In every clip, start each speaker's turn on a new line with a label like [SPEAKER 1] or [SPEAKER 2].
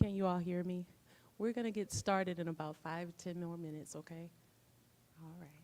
[SPEAKER 1] Can you all hear me? We're going to get started in about 5 to 10 more minutes, okay? All right.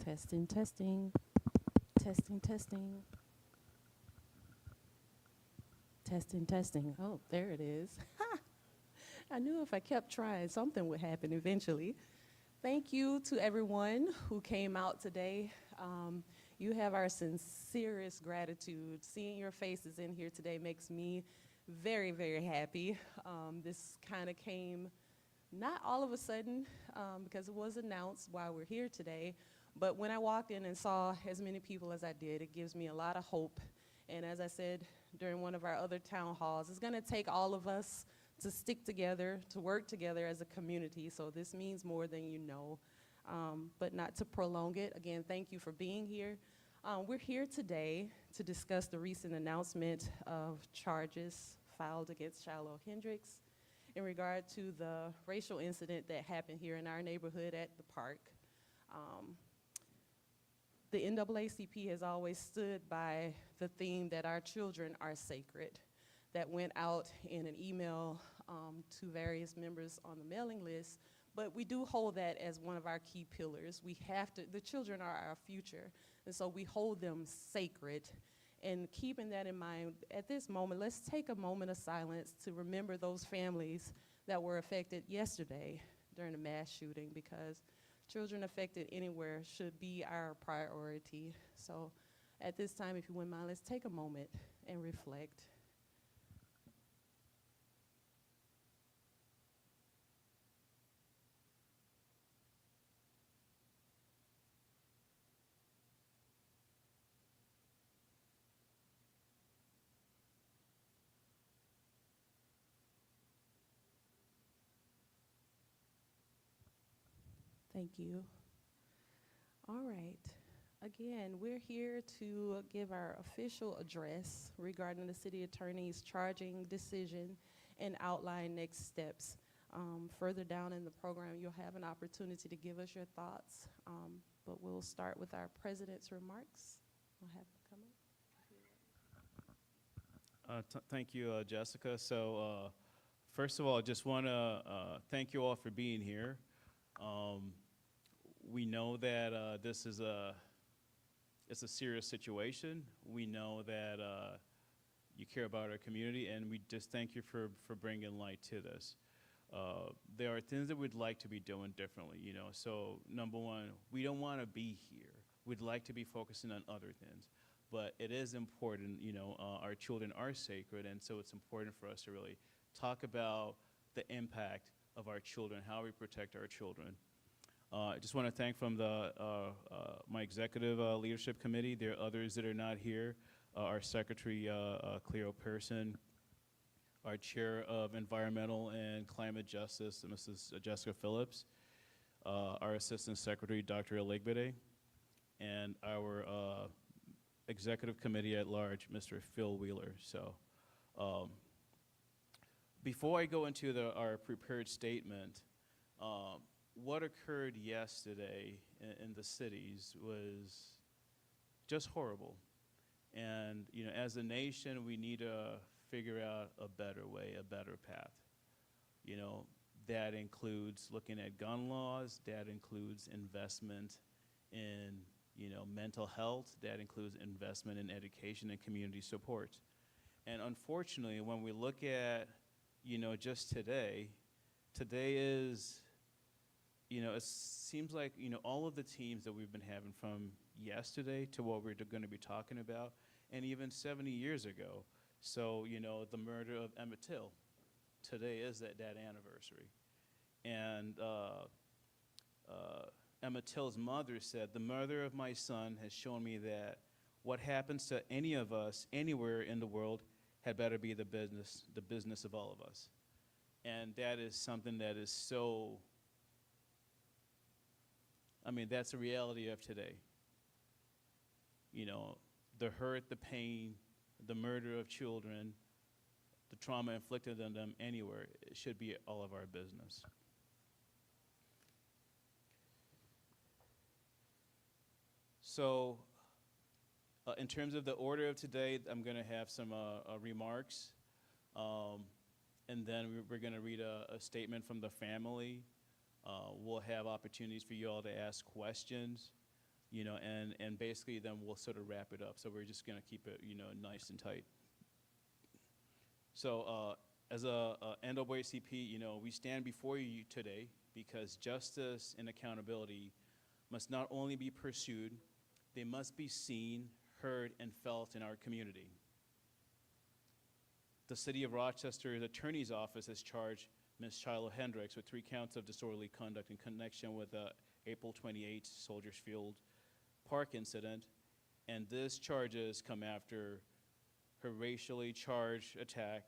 [SPEAKER 1] Testing, testing, testing, testing, testing, testing. Oh, there it is. I knew if I kept trying, something would happen eventually. Thank you to everyone who came out today. You have our sincerest gratitude. Seeing your faces in here today makes me very, very happy. This kind of came not all of a sudden because it was announced while we're here today, but when I walked in and saw as many people as I did, it gives me a lot of hope. And as I said during one of our other town halls, it's gonna take all of us to stick together, to work together as a community. So this means more than you know. But not to prolong it, again, thank you for being here. We're here today to discuss the recent announcement of charges filed against Shiloh Hendrix in regard to the racial incident that happened here in our neighborhood at the park. The NAACP has always stood by the theme that our children are sacred. That went out in an email to various members on the mailing list, but we do hold that as one of our key pillars. We have to, the children are our future, and so we hold them sacred. And keeping that in mind, at this moment, let's take a moment of silence to remember those families that were affected yesterday during the mass shooting, because children affected anywhere should be our priority. So at this time, if you wouldn't mind, let's take a moment and reflect. Thank you. All right. Again, we're here to give our official address regarding the city attorney's charging decision and outline next steps. Further down in the program, you'll have an opportunity to give us your thoughts, but we'll start with our president's remarks. We'll have him come up.
[SPEAKER 2] Thank you, Jessica. So first of all, I just want to thank you all for being here. We know that this is it's a serious situation. We know that you care about our community, and we just thank you for bringing light to this. There are things that we'd like to be doing differently, you know. So number one, we don't want to be here. We'd like to be focusing on other things. But it is important, you know, our children are sacred, and so it's important for us to really talk about the impact of our children, how we protect our children. I just want to thank from my executive leadership committee. There are others that are not here. Our secretary, Cleo Pearson, our chair of environmental and climate justice, Mrs. Jessica Phillips, our assistant secretary, Dr. Elegbede, and our executive committee at large, Mr. Phil Wheeler. So before I go into our prepared statement, what occurred yesterday in the cities was just horrible. And you know, as a nation, we need to figure out a better way, a better path. You know, that includes looking at gun laws, that includes investment in, you know, mental health, that includes investment in education and community support. And unfortunately, when we look at, you know, just today is, you know, it seems like, you know, all of the teams that we've been having from yesterday to what we're going to be talking about, and even 70 years ago. So, you know, the murder of Emmett Till, today is that anniversary. And Emmett Till's mother said, "The murder of my son has shown me that what happens to any of us anywhere in the world had better be the business of all of us." And that is something that is so, I mean, that's the reality of today. You know, the hurt, the pain, the murder of children, the trauma inflicted on them anywhere, it should be all of our business. So in terms of the order of today, I'm going to have some remarks, and then we're going to read a statement from the family. We'll have opportunities for you all to ask questions. and basically then we'll sort of wrap it up. So we're just going to keep it, nice and tight. So as a NAACP, we stand before you today because justice and accountability must not only be pursued, they must be seen, heard, and felt in our community. The City of Rochester's Attorney's Office has charged Ms. Shiloh Hendrix with 3 counts of disorderly conduct in connection with the April 28th Soldiers Field Park incident, and these charges come after her racially charged attack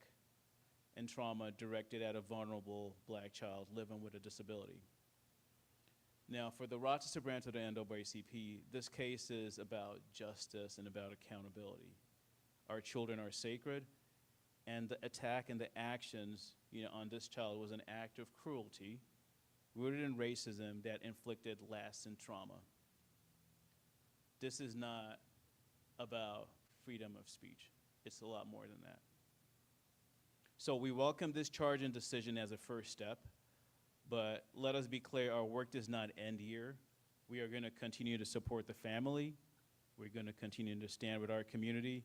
[SPEAKER 2] and trauma directed at a vulnerable black child living with a disability. Now, for the Rochester branch of the NAACP, this case is about justice and about accountability. Our children are sacred, and the attack and the actions, on this child was an act of cruelty rooted in racism that inflicted lasting trauma. This is not about freedom of speech. It's a lot more than that. So we welcome this charge and decision as a first step, but let us be clear, our work does not end here. We are going to continue to support the family. We're going to continue to stand with our community,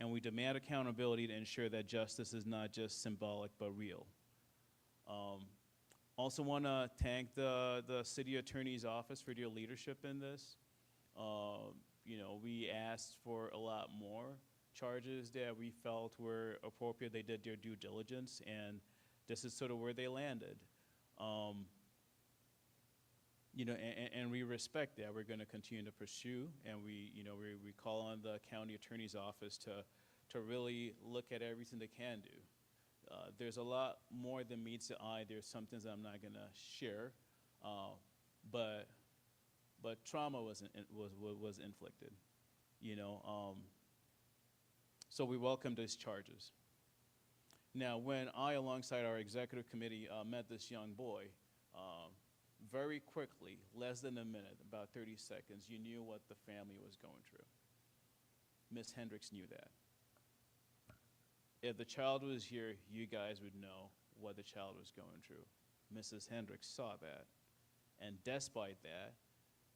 [SPEAKER 2] and we demand accountability to ensure that justice is not just symbolic but real. Also want to thank the City Attorney's Office for their leadership in this. We asked for a lot more charges that we felt were appropriate. They did their due diligence, and this is sort of where they landed. And we respect that. We're going to continue to pursue, and we call on the county attorney's office to really look at everything they can do. There's a lot more than meets the eye. There's some things I'm not going to share, but trauma was inflicted, So we welcome these charges. Now, when I, alongside our executive committee, met this young boy, very quickly, less than a minute, about 30 seconds, you knew what the family was going through. Ms. Hendrix knew that. If the child was here, you guys would know what the child was going through. Mrs. Hendrix saw that. And despite that,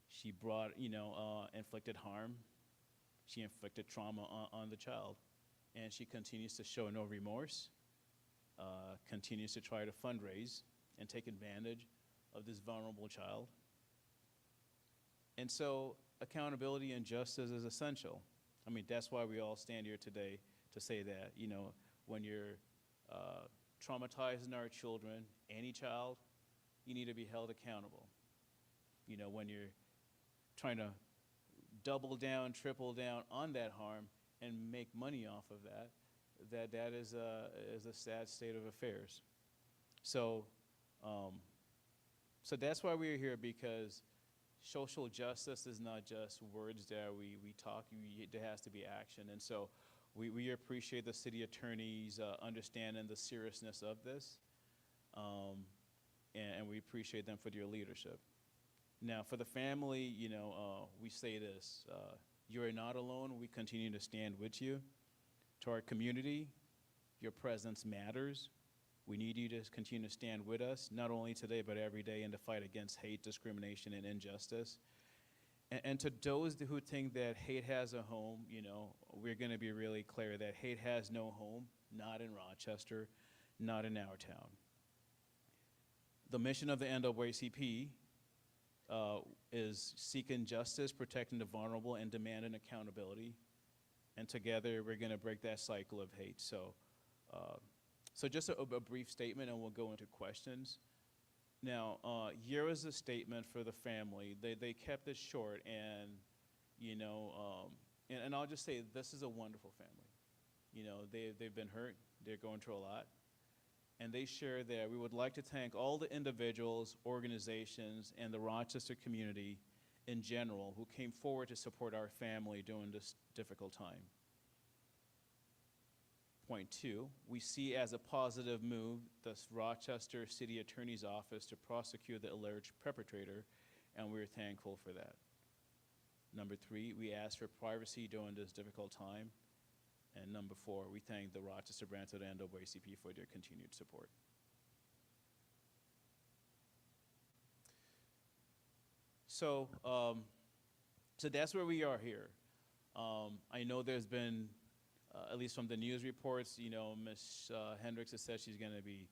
[SPEAKER 2] she brought, inflicted harm. She inflicted trauma on the child. And she continues to show no remorse, continues to try to fundraise and take advantage of this vulnerable child. And so accountability and justice is essential. I mean, that's why we all stand here today to say that, when you're traumatizing our children, any child, you need to be held accountable. When you're trying to double down, triple down on that harm and make money off of that is a sad state of affairs. So that's why we're here, because social justice is not just words that we talk. There has to be action. And so we appreciate the city attorney's understanding the seriousness of this, and we appreciate them for their leadership. Now, for the family, we say this: you are not alone. We continue to stand with you. To our community, your presence matters. We need you to continue to stand with us, not only today, but every day, in the fight against hate, discrimination, and injustice. And to those who think that hate has a home, we're going to be really clear that hate has no home, not in Rochester, not in our town. The mission of the NAACP is seeking justice, protecting the vulnerable, and demanding accountability. And together, we're going to break that cycle of hate. So just a brief statement, and we'll go into questions. Now, here is a statement for the family. They kept it short, and and I'll just say this is a wonderful family. They've been hurt. They're going through a lot, and they share that we would like to thank all the individuals, organizations, and the Rochester community in general who came forward to support our family during this difficult time. Point 2, we see as a positive move the Rochester City Attorney's Office to prosecute the alleged perpetrator, and we're thankful for that. Number 3, we ask for privacy during this difficult time. And number 4, we thank the Rochester branch of the NAACP for their continued support. So So that's where we are here. I know there's been, at least from the news reports, Ms. Hendrix has said she's going to be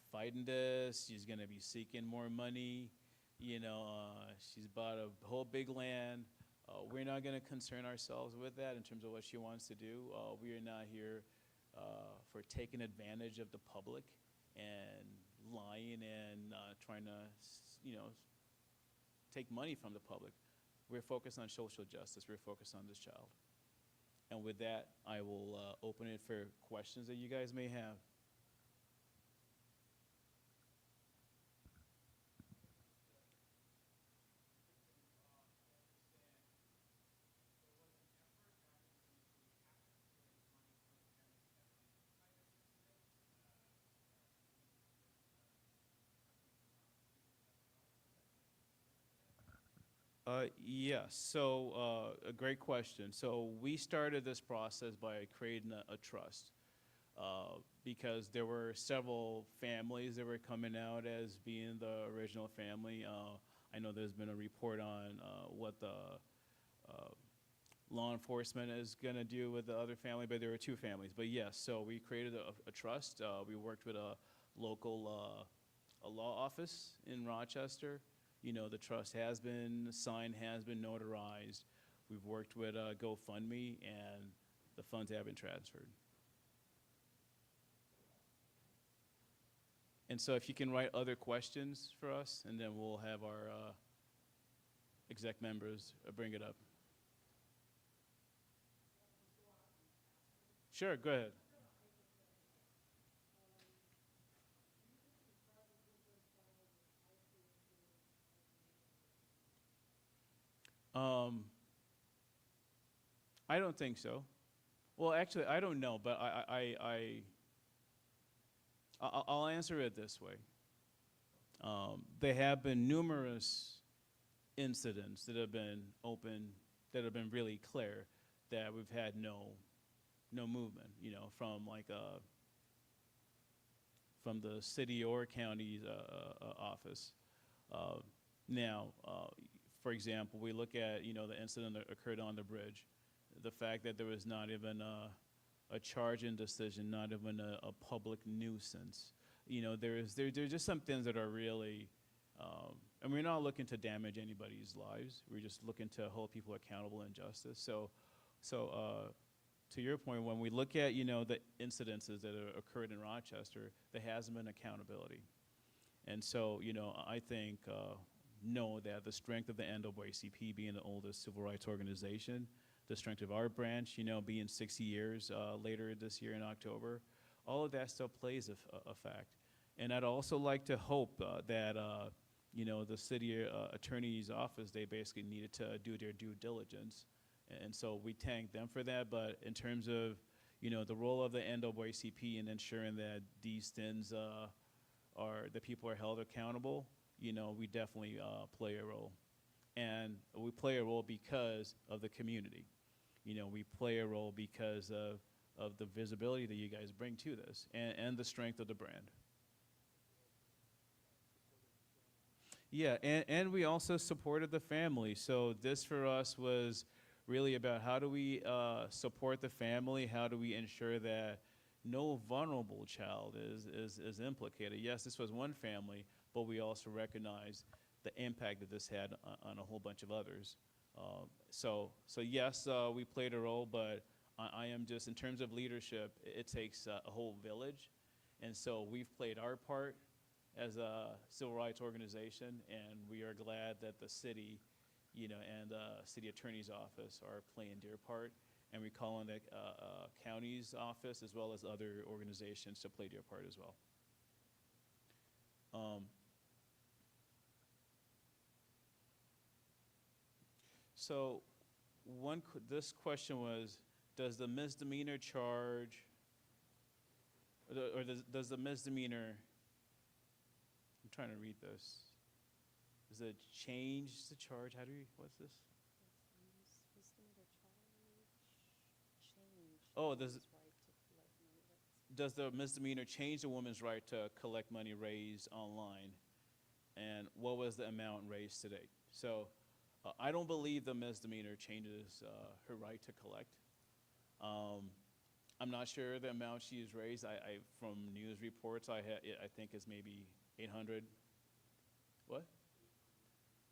[SPEAKER 2] fighting this. She's going to be seeking more money. She's bought a whole big land. We're not going to concern ourselves with that in terms of what she wants to do. We are not here for taking advantage of the public and lying and trying to, take money from the public. We're focused on social justice. We're focused on this child. And with that, I will open it for questions that you guys may have. Yes, so a great question. So we started this process by creating a trust because there were several families that were coming out as being the original family. I know there's been a report on what the law enforcement is going to do with the other family, but there were two families. But yes, so we created a trust. We worked with a local a law office in Rochester. The trust has been signed, has been notarized. We've worked with GoFundMe, and the funds have been transferred. And so if you can write other questions for us, and then we'll have our exec members bring it up. Sure, go ahead. I don't think so. Well, actually, I don't know, but I'll answer it this way. There have been numerous incidents that have been open, that have been really clear, that we've had no movement, from the city or county's office. Now, for example, we look at the incident that occurred on the bridge, the fact that there was not even a charging decision, not even a public nuisance. There's just some things that are really, and we're not looking to damage anybody's lives. We're just looking to hold people accountable in justice. So to your point, when we look at the incidences that have occurred in Rochester, there hasn't been accountability. And so I think know that the strength of the NAACP being the oldest civil rights organization, the strength of our branch, being 60 years later this year in October, all of that stuff plays a fact. And I'd also like to hope that, the city attorney's office, they basically needed to do their due diligence. And so we thank them for that. But in terms of, the role of the NAACP in ensuring that these things the people are held accountable, we definitely play a role. And we play a role because of the community. We play a role because of the visibility that you guys bring to this and the strength of the brand. Yeah, and we also supported the family. So this for us was really about how do we support the family? How do we ensure that no vulnerable child is implicated? Yes, this was one family, but we also recognize the impact that this had on a whole bunch of others. So yes, we played a role, but I am just, in terms of leadership, it takes a whole village. And so we've played our part as a civil rights organization, and we are glad that the city, and city attorney's office are playing their part. And we call on the county's office as well as other organizations to play their part as well. So this question was, does the misdemeanor charge, or does the misdemeanor, I'm trying to read this. Does it change the charge? What's this? Oh, does the misdemeanor change the woman's right to collect money raised online? And what was the amount raised to date? So I don't believe the misdemeanor changes her right to collect. Um, I'm not sure the amount she's raised. From news reports, I think it's maybe 800. What?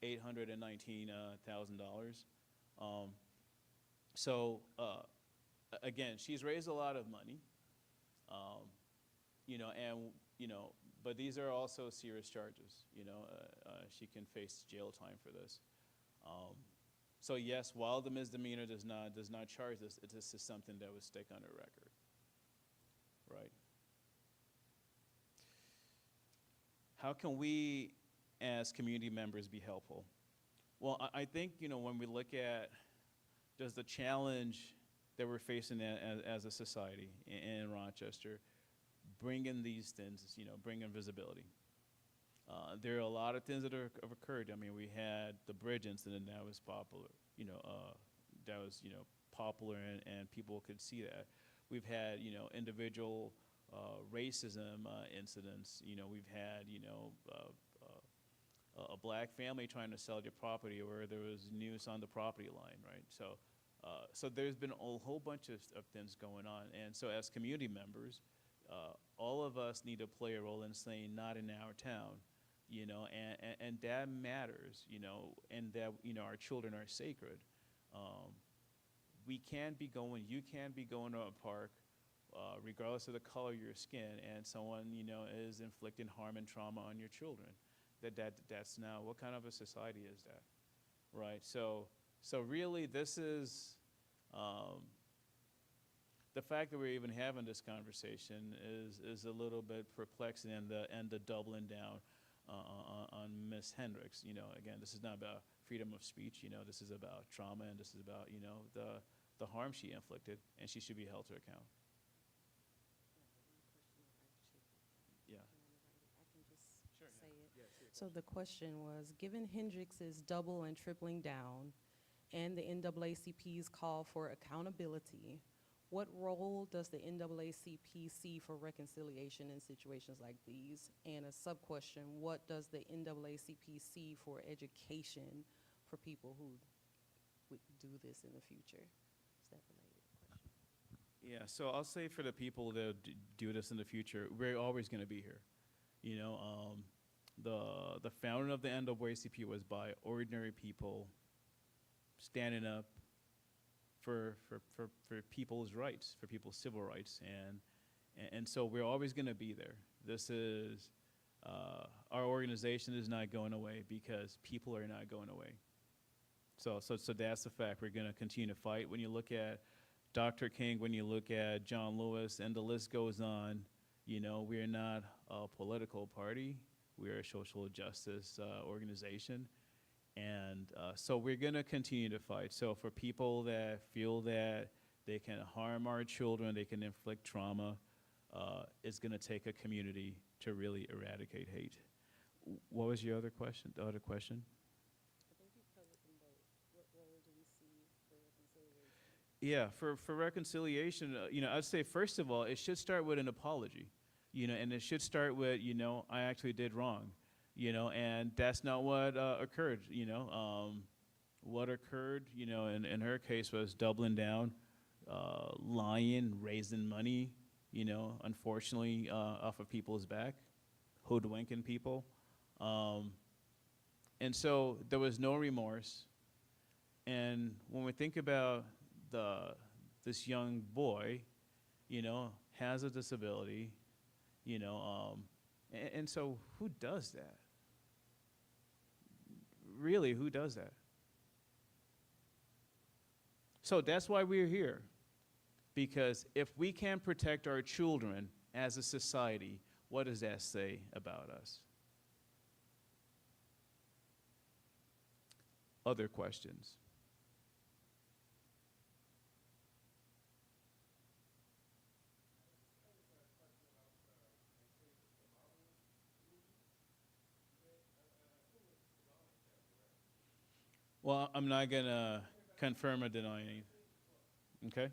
[SPEAKER 2] $819,000. Um, so again, she's raised a lot of money. Um, and but these are also serious charges. She can face jail time for this. Um, so yes, while the misdemeanor does not charge this, this is something that would stick on her record, right? How can we, as community members, be helpful? Well, I think when we look at just the challenge that we're facing as a society in Rochester, bringing these things, bringing visibility. There are a lot of things that have occurred. I mean, we had the bridge incident that was popular, popular, and people could see that. We've had, individual racism incidents. We've had, a black family trying to sell your property where there was news on the property line, right? So there's been a whole bunch of things going on. And so as community members, all of us need to play a role in saying, not in our town, and that matters, and that, our children are sacred. You can't be going to a park, regardless of the color of your skin, and someone, is inflicting harm and trauma on your children. That's now, what kind of a society is that, right? So really, this is, the fact that we're even having this conversation is a little bit perplexing, and the doubling down on Ms. Hendrix. Again, this is not about freedom of speech. This is about trauma, and this is about the harm she inflicted, and she should be held to account. Yeah.
[SPEAKER 1] I can just say it. So the question was, given Hendrix's double and tripling down and the NAACP's call for accountability, what role does the NAACP see for reconciliation in situations like these? And a sub-question, what does the NAACP see for education for people who would do this in the future? Is that related question?
[SPEAKER 2] Yeah, so I'll say for the people that do this in the future, we're always going to be here. The founding of the NAACP was by ordinary people standing up for people's rights, for people's civil rights, and so we're always going to be there. This is our organization is not going away because people are not going away. So that's the fact. We're going to continue to fight. When you look at Dr. King, when you look at John Lewis, and the list goes on, we're not a political party. We're a social justice organization. And so we're going to continue to fight. So for people that feel that they can harm our children, they can inflict trauma, it's going to take a community to really eradicate hate. What was your other question? The other question?
[SPEAKER 1] I think you covered them both. What role do we see for reconciliation?
[SPEAKER 2] Yeah, for reconciliation, I'd say first of all, it should start with an apology, and it should start with, I actually did wrong. And that's not what occurred. What occurred, in her case was doubling down, lying, raising money, unfortunately, off of people's back, hoodwinking people. And so there was no remorse. And when we think about this young boy, has a disability, and so who does that? Really, who does that? So that's why we're here. Because if we can't protect our children as a society, what does that say about us? Other questions? Well, I'm not going to confirm or deny anything. Okay?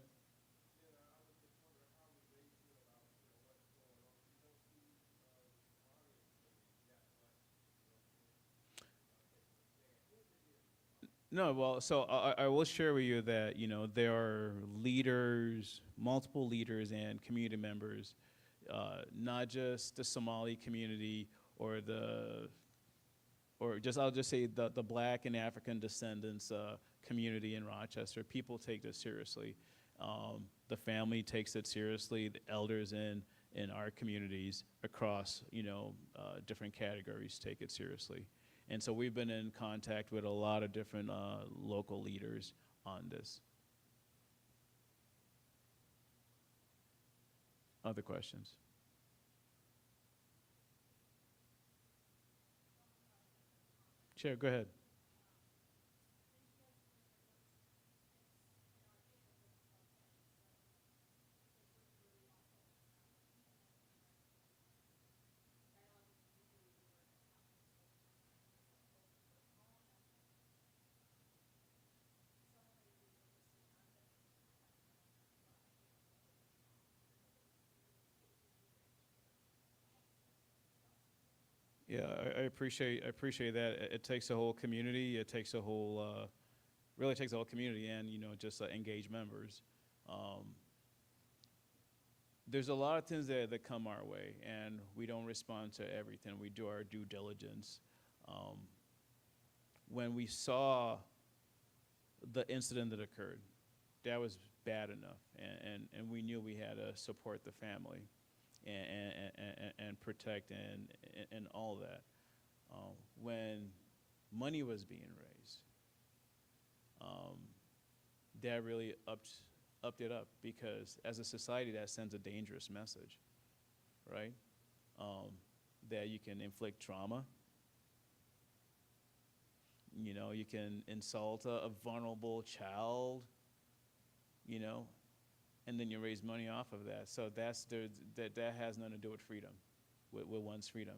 [SPEAKER 2] No, well, so I will share with you that, there are leaders, multiple leaders and community members, not just the Somali community or I'll just say the black and African descendants community in Rochester. People take this seriously. The family takes it seriously. The elders in our communities across, different categories take it seriously. And so we've been in contact with a lot of different local leaders on this. Other questions? Chair, go ahead. Yeah, I appreciate that. It takes a whole community. It takes a whole really takes a whole community and just engaged members. Um, there's a lot of things that come our way, and we don't respond to everything. We do our due diligence. Um, when we saw the incident that occurred, that was bad enough, and we knew we had to support the family and protect and all that. When money was being raised, um, that really upped it up because as a society that sends a dangerous message, right? That you can inflict trauma. You can insult a vulnerable child, you know, and then you raise money off of that. So that has nothing to do with freedom, with one's freedom.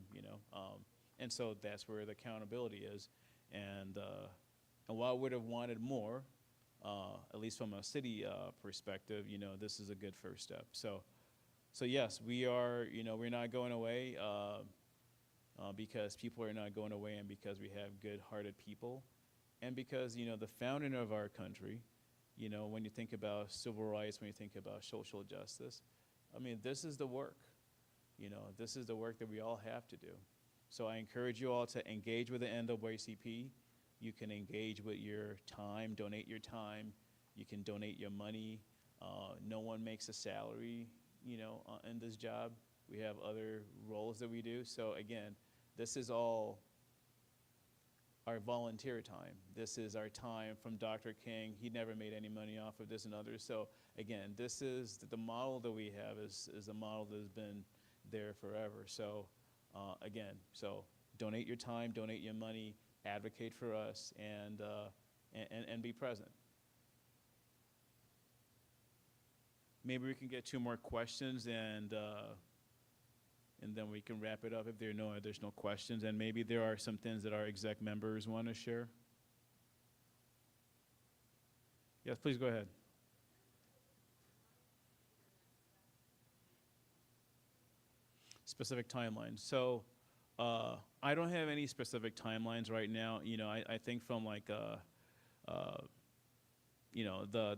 [SPEAKER 2] And so that's where the accountability is. And while I would have wanted more, at least from a city perspective, this is a good first step. So yes, we are, we're not going away because people are not going away and because we have good-hearted people and because, the founding of our country, when you think about civil rights, when you think about social justice, I mean, this is the work. This is the work that we all have to do. So I encourage you all to engage with the NAACP. You can engage with your time, donate your time. You can donate your money. No one makes a salary, in this job. We have other roles that we do. So again, this is all our volunteer time. This is our time from Dr. King. He never made any money off of this and others. So again, this is the model that we have is a model that has been there forever. So again, so donate your time, donate your money, advocate for us, and be present. Maybe we can get 2 more questions and then we can wrap it up if there are no additional questions. And maybe there are some things that our exec members want to share. Yes, please go ahead. Specific timelines. So I don't have any specific timelines right now. I think from like the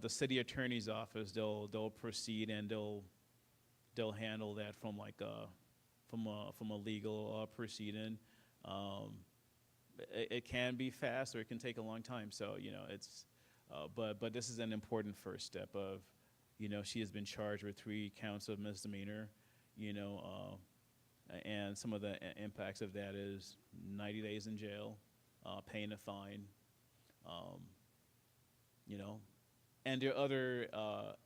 [SPEAKER 2] city attorney's office, they'll proceed and they'll handle that from like from a legal proceeding. It can be fast or it can take a long time. So it's but this is an important first step of she has been charged with 3 counts of misdemeanor. And some of the impacts of that is 90 days in jail, paying a fine, and there are other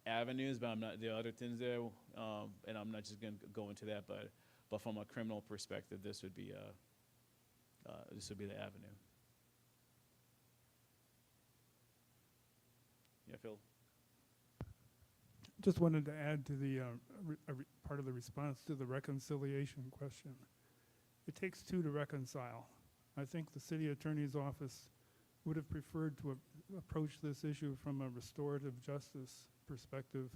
[SPEAKER 2] avenues, but there are other things there, and I'm not just going to go into that, but from a criminal perspective, this would be the avenue. Yeah, Phil.
[SPEAKER 3] Just wanted to add to the part of the response to the reconciliation question. It takes 2 to reconcile. I think the city attorney's office would have preferred to approach this issue from a restorative justice perspective.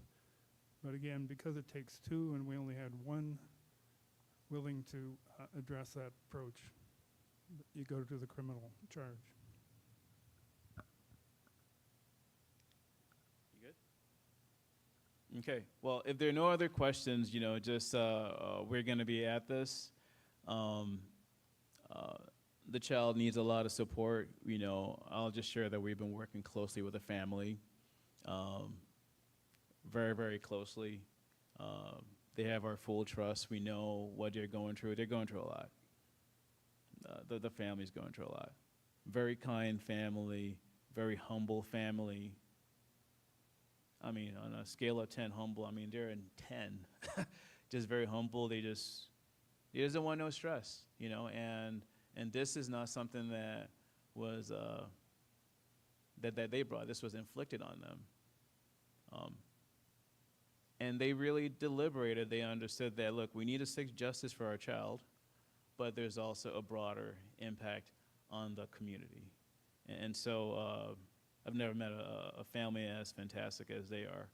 [SPEAKER 3] But again, because it takes 2 and we only had 1 willing to address that approach, you go to the criminal charge.
[SPEAKER 2] Okay. Well, if there are no other questions, just we're going to be at this. Um, uh, the child needs a lot of support. I'll just share that we've been working closely with the family, very, very closely. They have our full trust. We know what they're going through. They're going through a lot. The family's going through a lot. Very kind family, very humble family. I mean, on a scale of 10 humble, I mean, they're in 10. Just very humble. They doesn't want no stress, and this is not something that was, that they brought. This was inflicted on them. And they really deliberated. They understood that, look, we need to seek justice for our child, but there's also a broader impact on the community. And so I've never met a family as fantastic as they are.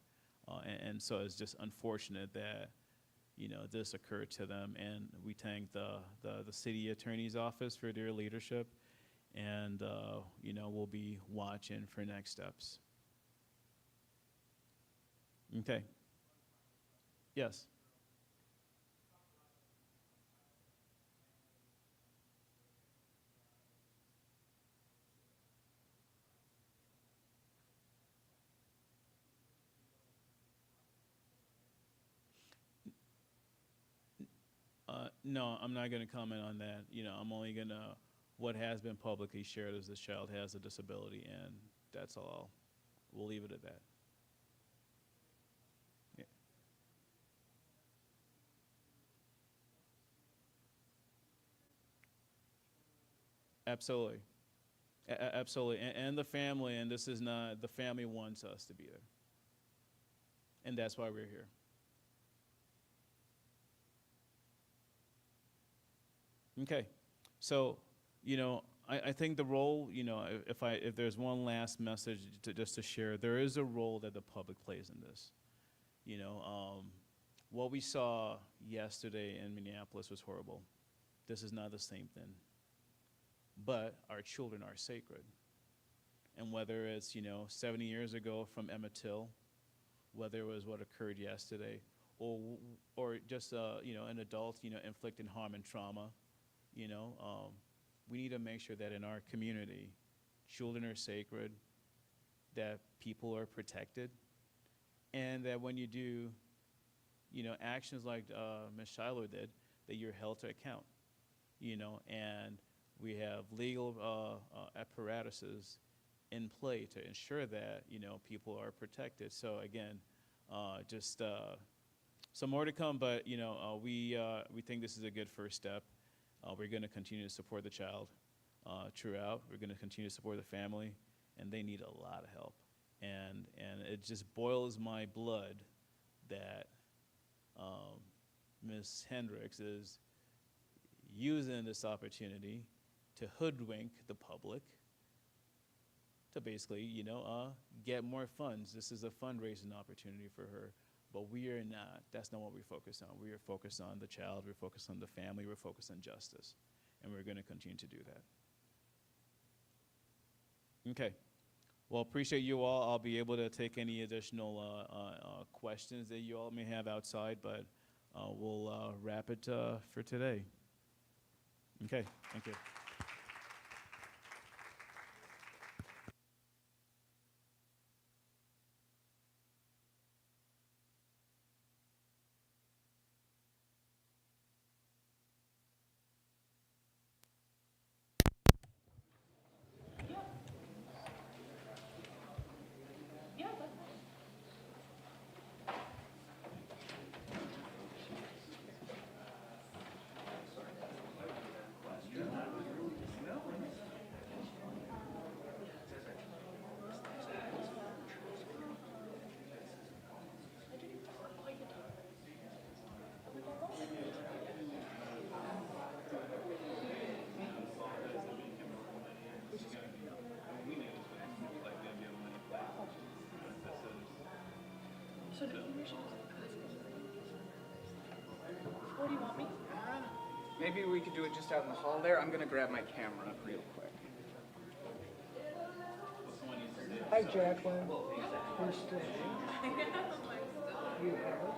[SPEAKER 2] And so it's just unfortunate that, this occurred to them. And we thank the city attorney's office for their leadership. And, we'll be watching for next steps. Okay. Yes. No, I'm not going to comment on that. I'm only going to, what has been publicly shared is this child has a disability, and that's all. We'll leave it at that. Yeah. Absolutely. Absolutely. And the family, and this is not, the family wants us to be there. And that's why we're here. Okay, so, I think the role, if there's one last message just to share, there is a role that the public plays in this. What we saw yesterday in Minneapolis was horrible. This is not the same thing. But our children are sacred. And whether it's, 70 years ago from Emmett Till, whether it was what occurred yesterday, or just, an adult, inflicting harm and trauma, we need to make sure that in our community, children are sacred, that people are protected, and that when you do, actions like Ms. Shiloh did, that you're held to account, and we have legal apparatuses in play to ensure that, people are protected. So again, just some more to come, but, we think this is a good first step. We're going to continue to support the child throughout. We're going to continue to support the family, and they need a lot of help. And it just boils my blood that Ms. Hendrix is using this opportunity to hoodwink the public to basically, get more funds. This is a fundraising opportunity for her. But we are not, that's not what we focus on. We are focused on the child, we're focused on the family, we're focused on justice. And we're going to continue to do that. Okay. Well, appreciate you all. I'll be able to take any additional questions that you all may have outside, but we'll wrap it for today. Okay, thank you.
[SPEAKER 4] Where do you want me? Maybe we could do it just out in the hall there. I'm going to grab my camera real quick. Hi, Jacqueline. You're still you, Heather.